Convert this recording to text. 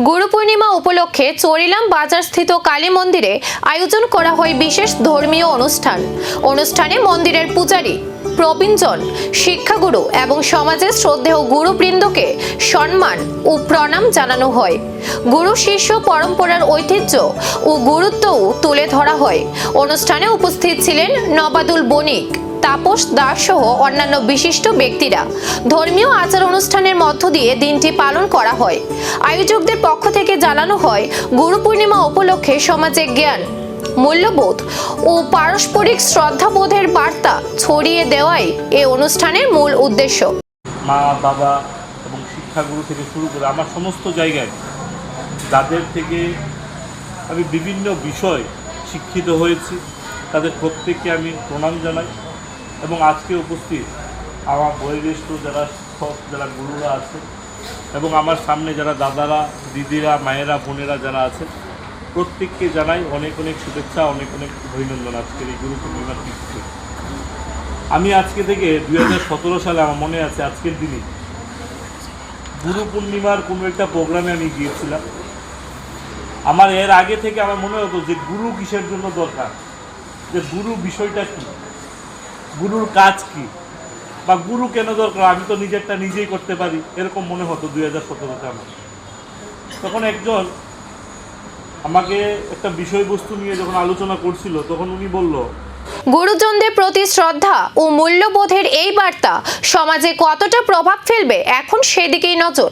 গুরু পূর্ণিমা উপলক্ষে চরিলাম বাজারস্থিত কালী মন্দিরে আয়োজন করা হয় বিশেষ ধর্মীয় অনুষ্ঠানে মন্দিরের পূজারী, প্রবীণজন, শিক্ষাগুরু এবং সমাজের শ্রদ্ধেয় গুরুবৃন্দকে সম্মান ও প্রণাম জানানো হয়। গুরু শিষ্য পরম্পরার ঐতিহ্য ও গুরুত্বও তুলে ধরা হয়। অনুষ্ঠানে উপস্থিত ছিলেন নবাদুল বণিক, তাপস দাস সহ অন্যান্য বিশিষ্ট ব্যক্তিরা। ধর্মীয় আচার অনুষ্ঠানের মধ্য দিয়ে দিনটি পালন করা হয়। আয়োজকদের পক্ষ থেকে জানানো হয়, গুরু পূর্ণিমা উপলক্ষে সমাজে জ্ঞান, মূল্যবোধ ও পারস্পরিক শ্রদ্ধাবোধের বার্তা ছড়িয়ে দেওয়াই এই অনুষ্ঠানের মূল উদ্দেশ্য। মা, বাবা এবং শিক্ষাগুরু থেকে শুরু করে আমার সমস্ত জায়গায় যাদের থেকে আমি বিভিন্ন বিষয় শিক্ষিত হয়েছি, তাদের প্রত্যেককে আমি প্রণাম জানাই। এবং আজকে উপস্থিত আমার বয়োজ্যেষ্ঠ যারা শিক্ষক, যারা গুরুরা আছে এবং আমার সামনে যারা দাদারা, দিদিরা, মায়েরা, বোনেরা যারা আছে, প্রত্যেককে জানাই অনেক অনেক শুভেচ্ছা, অনেক অনেক অভিনন্দন আজকের এই গুরু পূর্ণিমার তিথিতে। আমি আজকে থেকে 2017 সালে আমার মনে আছে আজকের দিনই গুরু পূর্ণিমার কোনো একটা প্রোগ্রামে আমি গিয়েছিলাম। আমার এর আগে থেকে আমার মনে হতো যে গুরু কিসের জন্য দরকার, যে গুরু বিষয়টা কী, গুরুর কাজ কি, বা গুরু কেন দরকার, আমি তো নিজেরটা নিজেই করতে পারি, এরকম মনে হতো 2017-তে আমার। তখন একজন আমাকে একটা বিষয়বস্তু নিয়ে যখন আলোচনা করছিল, তখন উনি বলল, গুরুজনদের প্রতি শ্রদ্ধা ও মূল্যবোধের এই বার্তা সমাজে কতটা প্রভাব ফেলবে এখন সেদিকেই নজর।